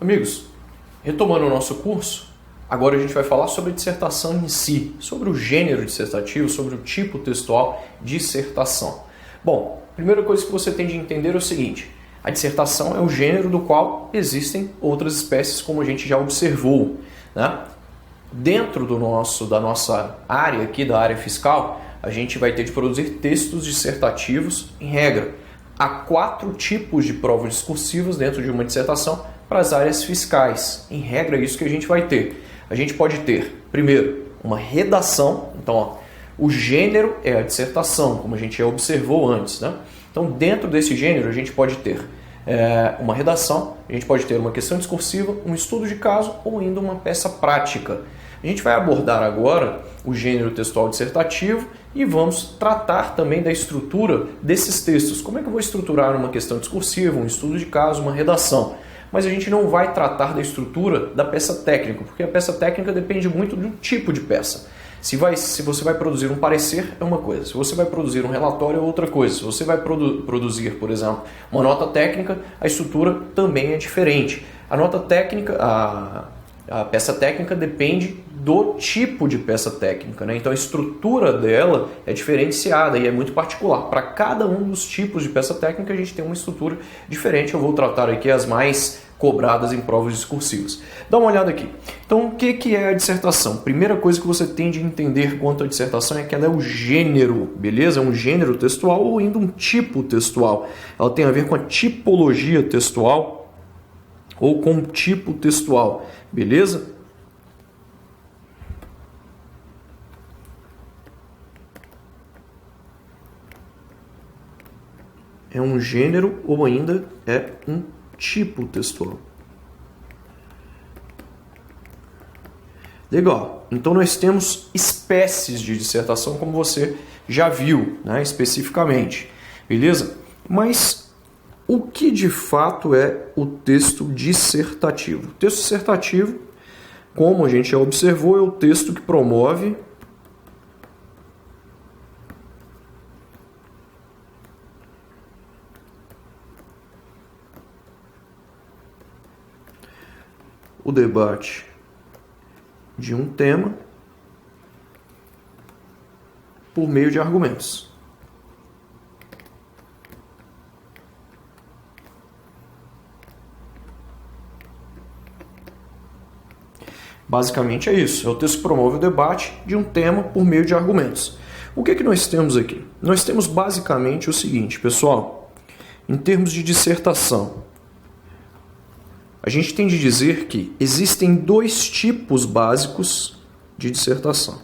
Amigos, retomando o nosso curso, agora a gente vai falar sobre a dissertação em si, sobre o gênero dissertativo, sobre o tipo textual dissertação. Bom, a primeira coisa que você tem de entender é o seguinte: a dissertação é o gênero do qual existem outras espécies, como a gente já observou, né? Dentro da nossa área aqui, da área fiscal, a gente vai ter de produzir textos dissertativos em regra. Há 4 tipos de provas discursivas dentro de uma dissertação para as áreas fiscais. Em regra, é isso que a gente vai ter. A gente pode ter, primeiro, uma redação. Então, o gênero é a dissertação, como a gente já observou antes, né? Então, dentro desse gênero, a gente pode ter uma redação, a gente pode ter uma questão discursiva, um estudo de caso ou ainda uma peça prática. A gente vai abordar agora o gênero textual dissertativo e vamos tratar também da estrutura desses textos. Como é que eu vou estruturar uma questão discursiva, um estudo de caso, uma redação? Mas a gente não vai tratar da estrutura da peça técnica, porque a peça técnica depende muito do tipo de peça. Se você vai produzir um parecer, é uma coisa. Se você vai produzir um relatório, é outra coisa. Se você vai produzir, por exemplo, uma nota técnica, a estrutura também é diferente. A nota técnica, a peça técnica depende do tipo de peça técnica, né? Então a estrutura dela é diferenciada e é muito particular. Para cada um dos tipos de peça técnica a gente tem uma estrutura diferente. Eu vou tratar aqui as mais cobradas em provas discursivas. Dá uma olhada aqui. Então o que é a dissertação? Primeira coisa que você tem de entender quanto à dissertação é que ela é o gênero, beleza? É um gênero textual ou ainda um tipo textual. Ela tem a ver com a tipologia textual ou com o tipo textual, beleza? É um gênero ou ainda é um tipo textual. Legal. Então nós temos espécies de dissertação, como você já viu, né, especificamente. Beleza? Mas o que de fato é o texto dissertativo? O texto dissertativo, como a gente já observou, é o texto que promove o debate de um tema por meio de argumentos. Basicamente é isso, é o texto que promove o debate de um tema por meio de argumentos. O que nós temos aqui? Nós temos basicamente o seguinte, pessoal, em termos de dissertação, a gente tem de dizer que existem 2 tipos básicos de dissertação.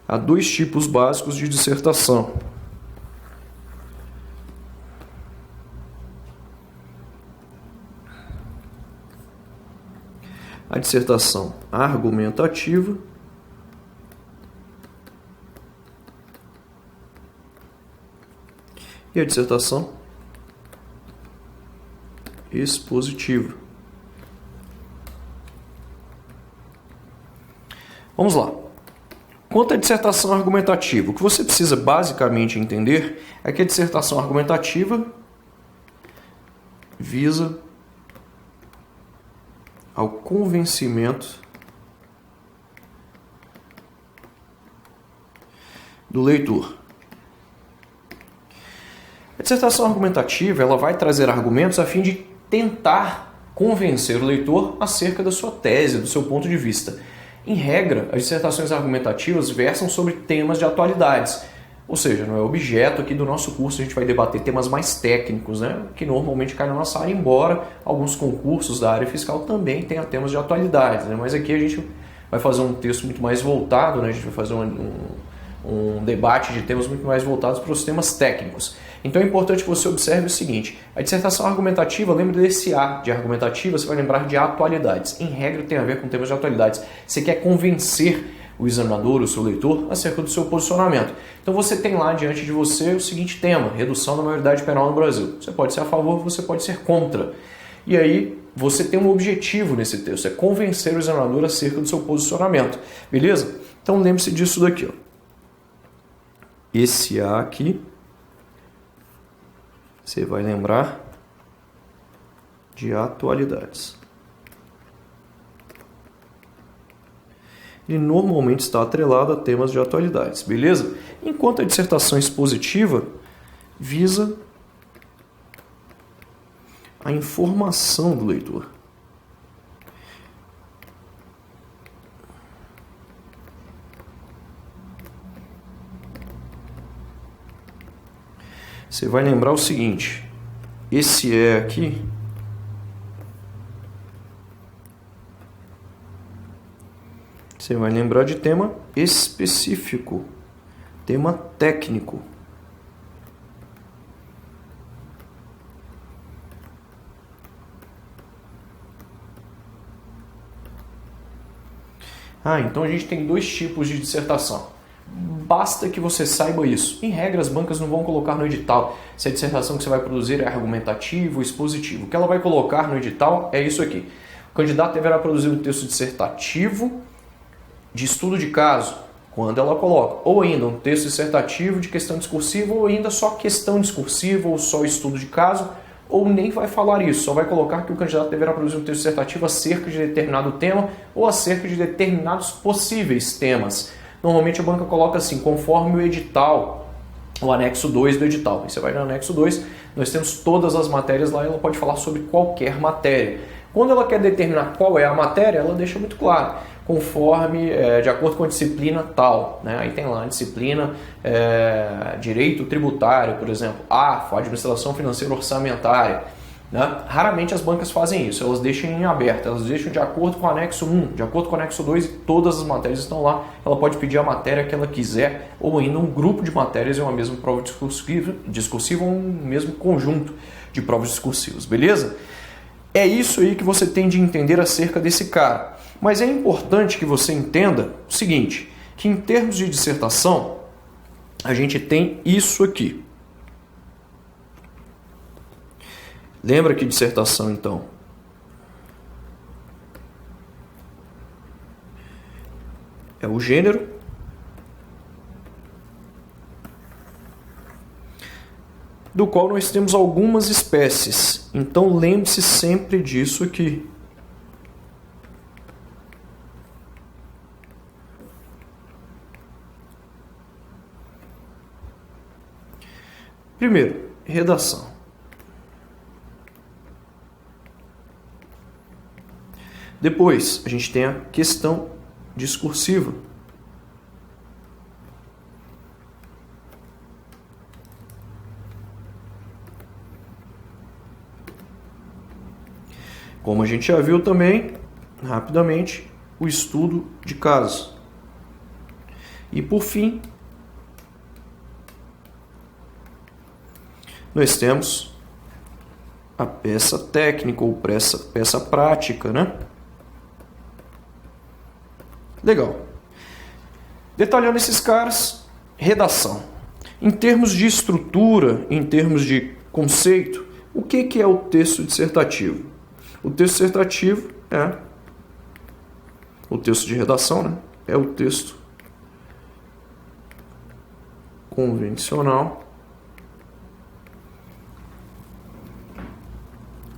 Há 2 tipos básicos de dissertação. A dissertação argumentativa e a dissertação expositiva. Vamos lá. Quanto à dissertação argumentativa, o que você precisa basicamente entender é que a dissertação argumentativa visa ao convencimento do leitor. A dissertação argumentativa ela vai trazer argumentos a fim de tentar convencer o leitor acerca da sua tese, do seu ponto de vista. Em regra, as dissertações argumentativas versam sobre temas de atualidades, ou seja, não é objeto aqui do nosso curso, a gente vai debater temas mais técnicos, né, que normalmente caem na nossa área, embora alguns concursos da área fiscal também tenham temas de atualidades, né, mas aqui a gente vai fazer um texto muito mais voltado, né, a gente vai fazer um debate de temas muito mais voltados para os temas técnicos. Então é importante que você observe o seguinte: a dissertação argumentativa, lembra desse A de argumentativa, você vai lembrar de atualidades. Em regra tem a ver com temas de atualidades. Você quer convencer o examinador, o seu leitor, acerca do seu posicionamento. Então você tem lá diante de você o seguinte tema: redução da maioridade penal no Brasil. Você pode ser a favor, você pode ser contra. E aí você tem um objetivo nesse texto, é convencer o examinador acerca do seu posicionamento. Beleza? Então lembre-se disso daqui, ó. Esse A aqui, você vai lembrar de atualidades. Ele normalmente está atrelado a temas de atualidades, beleza? Enquanto a dissertação expositiva visa a informação do leitor. Você vai lembrar o seguinte, esse é aqui você vai lembrar de tema específico, tema técnico. Então a gente tem dois tipos de dissertação. Basta que você saiba isso. Em regra, as bancas não vão colocar no edital se a dissertação que você vai produzir é argumentativa ou expositiva. O que ela vai colocar no edital é isso aqui. O candidato deverá produzir um texto dissertativo de estudo de caso, quando ela coloca, ou ainda um texto dissertativo de questão discursiva, ou ainda só questão discursiva, ou só estudo de caso, ou nem vai falar isso, só vai colocar que o candidato deverá produzir um texto dissertativo acerca de determinado tema ou acerca de determinados possíveis temas. Normalmente a banca coloca assim, conforme o edital, o anexo 2 do edital. E você vai no anexo 2, nós temos todas as matérias lá e ela pode falar sobre qualquer matéria. Quando ela quer determinar qual é a matéria, ela deixa muito claro, conforme, de acordo com a disciplina tal. Né? Aí tem lá a disciplina Direito Tributário, por exemplo, AFO, Administração Financeira Orçamentária. Né? Raramente as bancas fazem isso, elas deixam em aberto, elas deixam de acordo com o anexo 1, de acordo com o anexo 2, e todas as matérias estão lá. Ela pode pedir a matéria que ela quiser, ou ainda um grupo de matérias em uma mesma prova discursiva ou um mesmo conjunto de provas discursivas, beleza? É isso aí que você tem de entender acerca desse cara. Mas é importante que você entenda o seguinte, que em termos de dissertação, a gente tem isso aqui. Lembra que dissertação, então, é o gênero do qual nós temos algumas espécies. Então lembre-se sempre disso aqui. Primeiro, redação. Depois, a gente tem a questão discursiva. Como a gente já viu também, rapidamente, o estudo de caso. E por fim, nós temos a peça técnica ou peça prática, né? Legal. Detalhando esses caras, redação. Em termos de estrutura, em termos de conceito, o que é o texto dissertativo? O texto dissertativo é o texto de redação, né? É o texto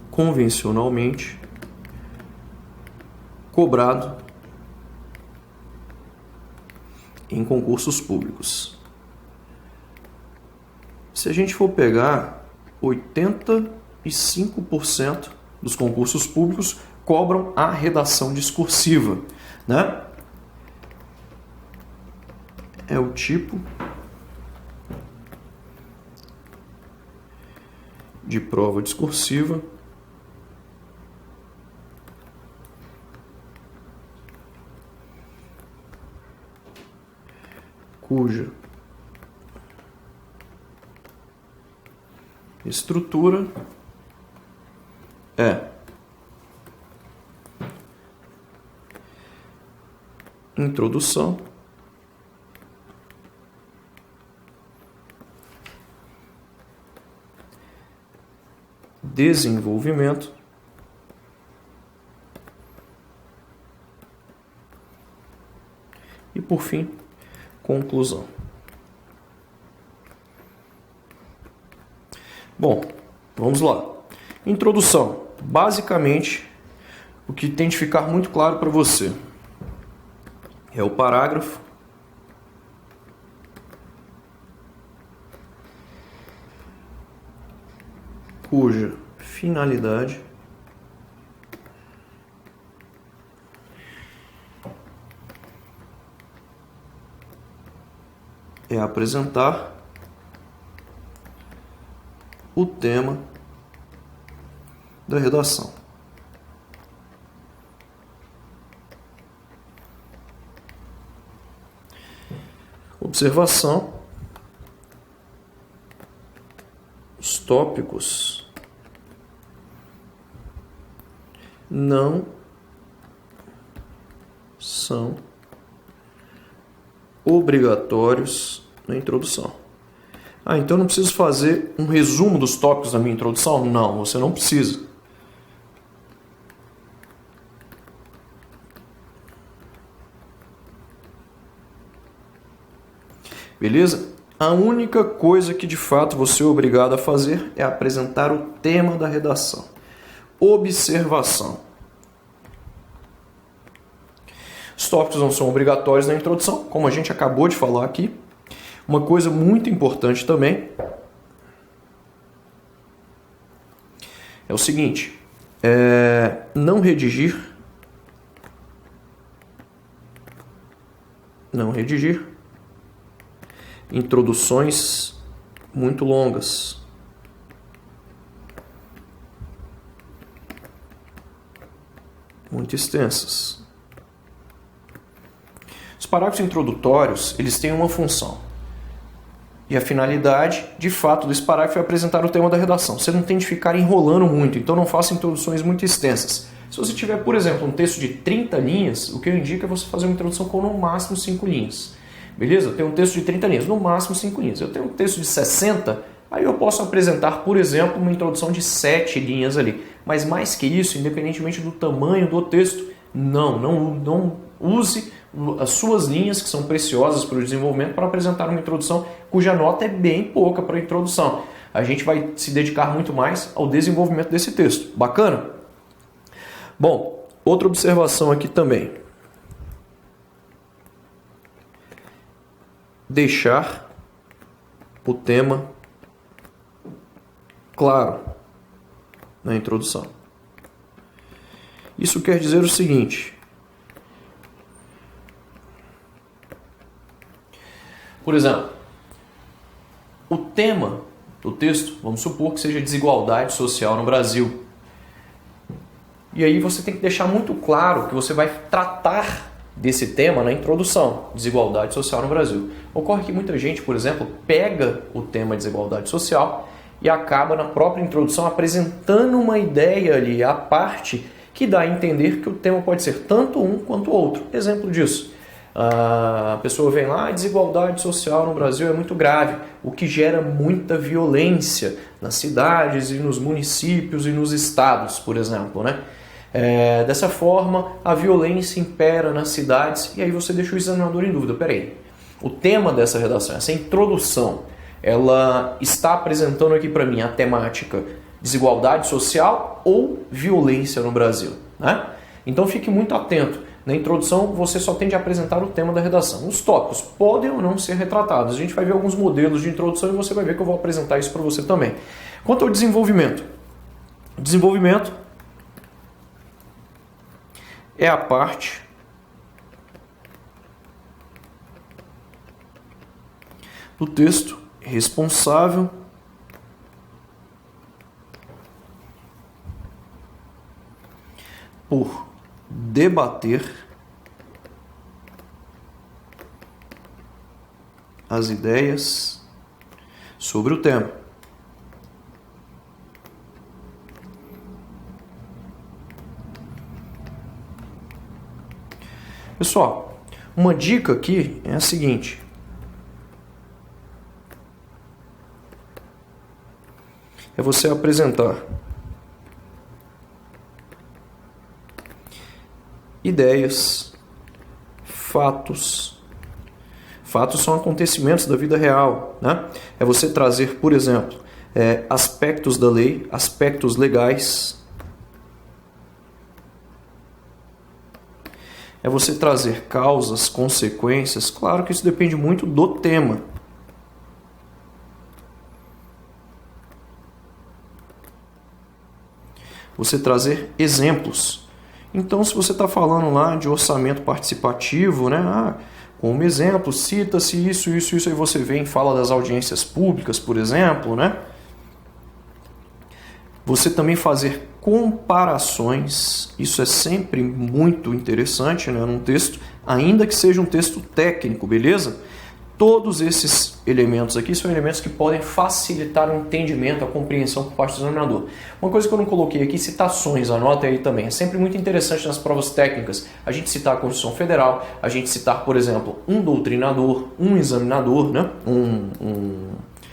convencionalmente cobrado em concursos públicos. Se a gente for pegar 85% dos concursos públicos cobram a redação discursiva, né? É o tipo de prova discursiva cuja estrutura é introdução, desenvolvimento, e por fim, conclusão. Bom, vamos lá. Introdução. Basicamente, o que tem de ficar muito claro para você é o parágrafo cuja finalidade é apresentar o tema da redação. Observação: os tópicos não são obrigatórios na introdução. Então eu não preciso fazer um resumo dos tópicos da minha introdução? Não, você não precisa. Beleza? A única coisa que de fato você é obrigado a fazer é apresentar o tema da redação. Observação: os tópicos não são obrigatórios na introdução, como a gente acabou de falar aqui. Uma coisa muito importante também é o seguinte: não redigir introduções muito longas. Muito extensas. Os parágrafos introdutórios, eles têm uma função. E a finalidade, de fato, desse parágrafo é apresentar o tema da redação. Você não tem de ficar enrolando muito, então não faça introduções muito extensas. Se você tiver, por exemplo, um texto de 30 linhas, o que eu indico é você fazer uma introdução com no máximo 5 linhas. Beleza? Eu tenho um texto de 30 linhas, no máximo 5 linhas. Eu tenho um texto de 60, aí eu posso apresentar, por exemplo, uma introdução de 7 linhas ali. Mas mais que isso, independentemente do tamanho do texto, não use as suas linhas, que são preciosas para o desenvolvimento, para apresentar uma introdução cuja nota é bem pouca para a introdução. A gente vai se dedicar muito mais ao desenvolvimento desse texto. Bacana? Bom, outra observação aqui também. Deixar o tema claro na introdução. Isso quer dizer o seguinte: por exemplo, o tema do texto, vamos supor que seja desigualdade social no Brasil. E aí você tem que deixar muito claro que você vai tratar desse tema na introdução, desigualdade social no Brasil. Ocorre que muita gente, por exemplo, pega o tema desigualdade social e acaba na própria introdução apresentando uma ideia ali à parte que dá a entender que o tema pode ser tanto um quanto o outro. Exemplo disso: a pessoa vem lá, a desigualdade social no Brasil é muito grave, o que gera muita violência nas cidades e nos municípios e nos estados, por exemplo, né? Dessa forma, a violência impera nas cidades, e aí você deixa o examinador em dúvida. Peraí, o tema dessa redação, essa introdução, ela está apresentando aqui para mim a temática desigualdade social ou violência no Brasil, né? Então fique muito atento. Na introdução, você só tem de apresentar o tema da redação. Os tópicos podem ou não ser retratados. A gente vai ver alguns modelos de introdução e você vai ver que eu vou apresentar isso para você também. Quanto ao desenvolvimento. O desenvolvimento é a parte do texto responsável por debater as ideias sobre o tema. Pessoal, uma dica aqui é a seguinte: é você apresentar ideias, fatos Fatos são acontecimentos da vida real, né? É você trazer, por exemplo, aspectos da lei, aspectos legais. É você trazer causas, consequências. Claro que isso depende muito do tema. Você trazer exemplos. Então, se você está falando lá de orçamento participativo, né? Como exemplo, cita-se isso, aí você vem e fala das audiências públicas, por exemplo, né? Você também fazer comparações, isso é sempre muito interessante, né, num texto, ainda que seja um texto técnico, beleza? Todos esses elementos aqui são elementos que podem facilitar o entendimento, a compreensão por parte do examinador. Uma coisa que eu não coloquei aqui, citações, anota aí também. É sempre muito interessante nas provas técnicas a gente citar a Constituição Federal, a gente citar, por exemplo, um doutrinador, um examinador, né, um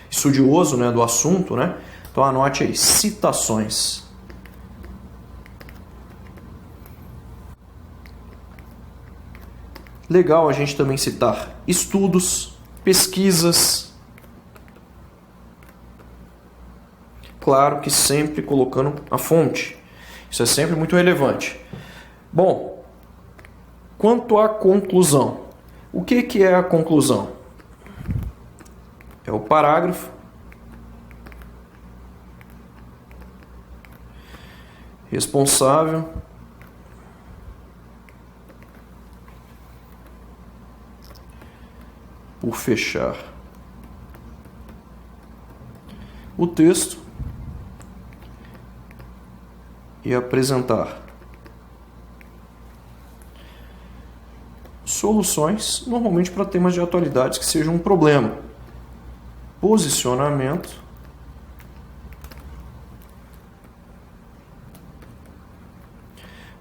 estudioso, né, do assunto, né? Então anote aí, citações. Legal a gente também citar estudos, pesquisas. Claro que sempre colocando a fonte. Isso é sempre muito relevante. Bom, quanto à conclusão. O que é a conclusão? É o parágrafo responsável por fechar o texto e apresentar soluções, normalmente para temas de atualidades que sejam um problema. Posicionamento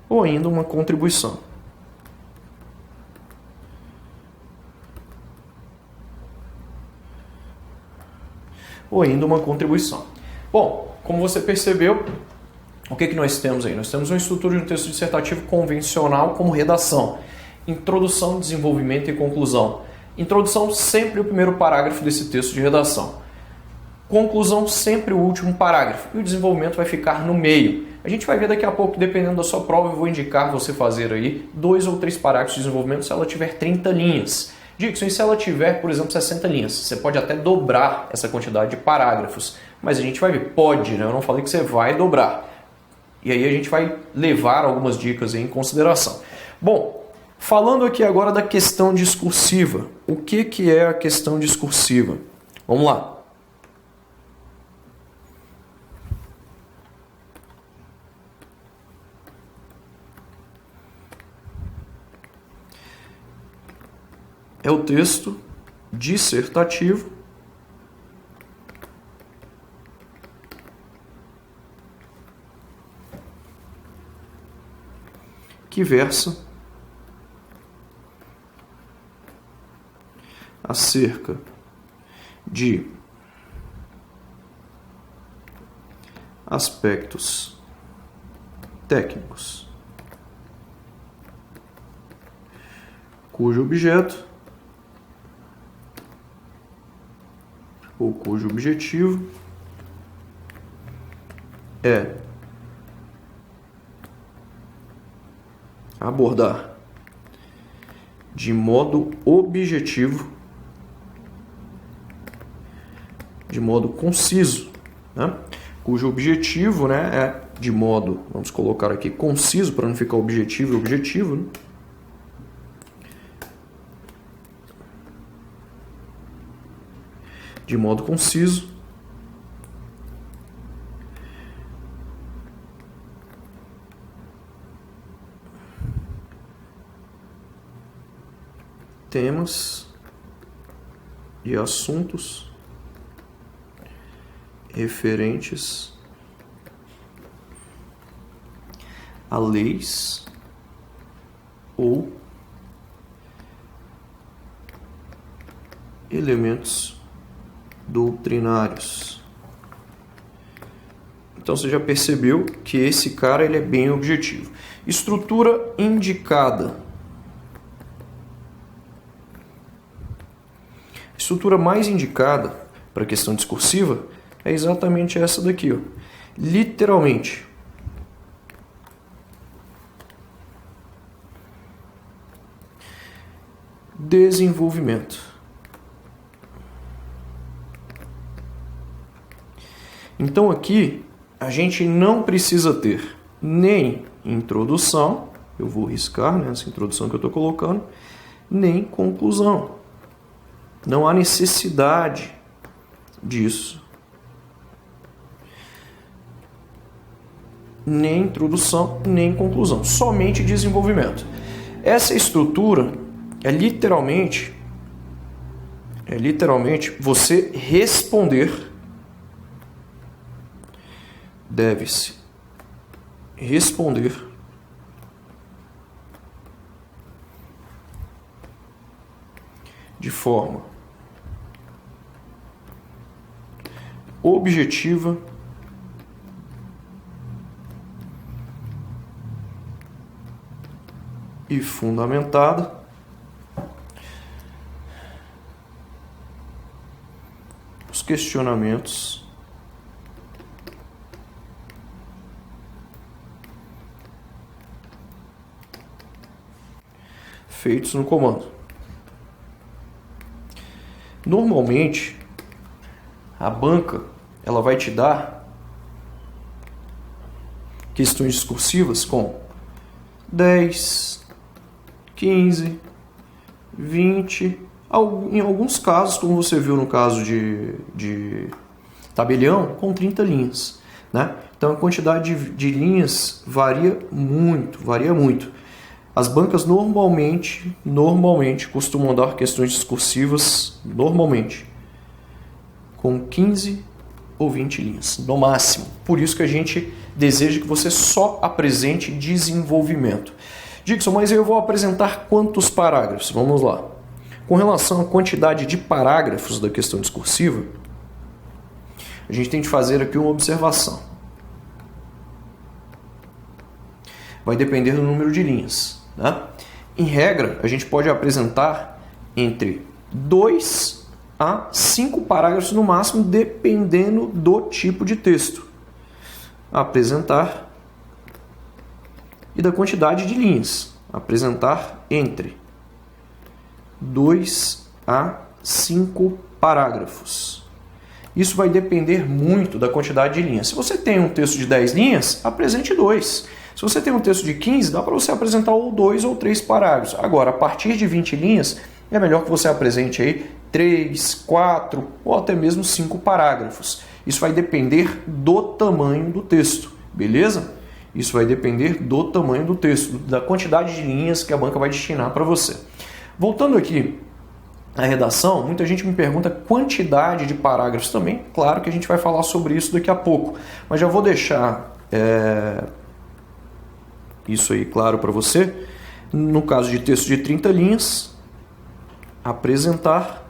ou ainda uma contribuição. Bom, como você percebeu, o que nós temos aí? Nós temos uma estrutura de um texto dissertativo convencional como redação. Introdução, desenvolvimento e conclusão. Introdução, sempre o primeiro parágrafo desse texto de redação. Conclusão, sempre o último parágrafo. E o desenvolvimento vai ficar no meio. A gente vai ver daqui a pouco, dependendo da sua prova, eu vou indicar você fazer aí 2 ou 3 parágrafos de desenvolvimento se ela tiver 30 linhas. Dixon, e se ela tiver, por exemplo, 60 linhas? Você pode até dobrar essa quantidade de parágrafos. Mas a gente vai ver, pode, né? Eu não falei que você vai dobrar. E aí a gente vai levar algumas dicas aí em consideração. Bom, falando aqui agora da questão discursiva. O que é a questão discursiva? Vamos lá. É o texto dissertativo que versa acerca de aspectos técnicos cujo objeto ou cujo objetivo é abordar de modo objetivo, de modo conciso, né? Cujo objetivo, né, é de modo, vamos colocar aqui, conciso, para não ficar objetivo e objetivo, né? De modo conciso, temas e assuntos referentes a leis ou elementos doutrinários. Então você já percebeu que esse cara ele é bem objetivo. Estrutura indicada. estrutura mais indicada para a questão discursiva é exatamente essa daqui, ó. Literalmente. Desenvolvimento. Então aqui a gente não precisa ter nem introdução, eu vou riscar nessa introdução que eu estou colocando, nem conclusão. Não há necessidade disso. Nem introdução, nem conclusão. Somente desenvolvimento. Essa estrutura é literalmente você responder. Deve-se responder de forma objetiva e fundamentada os questionamentos feitos no comando. Normalmente, a banca ela vai te dar questões discursivas com 10, 15, 20, em alguns casos, como você viu no caso de tabelião, com 30 linhas, né? Então a quantidade de linhas varia muito. As bancas normalmente costumam dar questões discursivas, com 15 ou 20 linhas, no máximo. Por isso que a gente deseja que você só apresente desenvolvimento. Dixon, mas eu vou apresentar quantos parágrafos? Vamos lá. Com relação à quantidade de parágrafos da questão discursiva, a gente tem de fazer aqui uma observação. Vai depender do número de linhas. Né? Em regra, a gente pode apresentar entre 2 a 5 parágrafos no máximo, dependendo do tipo de texto. Apresentar e da quantidade de linhas. Apresentar entre 2 a 5 parágrafos. Isso vai depender muito da quantidade de linhas. Se você tem um texto de 10 linhas, apresente 2. Se você tem um texto de 15, dá para você apresentar ou 2 ou 3 parágrafos. Agora, a partir de 20 linhas, é melhor que você apresente aí 3, 4 ou até mesmo 5 parágrafos. Isso vai depender do tamanho do texto, beleza? Isso vai depender do tamanho do texto, da quantidade de linhas que a banca vai destinar para você. Voltando aqui à redação, muita gente me pergunta quantidade de parágrafos também. Claro que a gente vai falar sobre isso daqui a pouco, mas já vou deixar isso aí claro para você. No caso de texto de 30 linhas, apresentar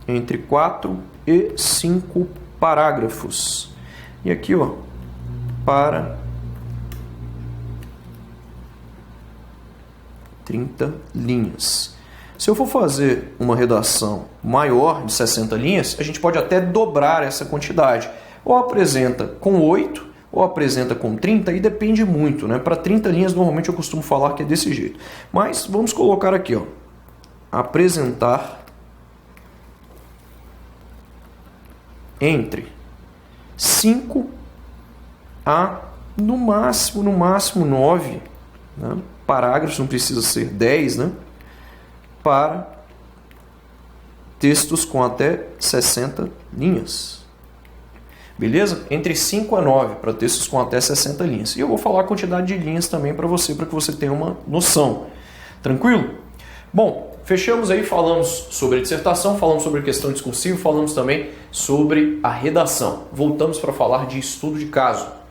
entre 4 e 5 parágrafos. E aqui, ó, para 30 linhas. Se eu for fazer uma redação maior de 60 linhas, a gente pode até dobrar essa quantidade. Ou apresenta com 8, ou apresenta com 30, e depende muito, né? Para 30 linhas, normalmente eu costumo falar que é desse jeito. Mas vamos colocar aqui, ó, apresentar entre 5 a, no máximo 9, né? Parágrafos, não precisa ser 10, né? Para textos com até 60 linhas. Beleza? Entre 5 a 9 para textos com até 60 linhas. E eu vou falar a quantidade de linhas também para que você tenha uma noção. Tranquilo? Bom, fechamos aí, falamos sobre a dissertação, falamos sobre a questão discursiva, falamos também sobre a redação. Voltamos para falar de estudo de caso.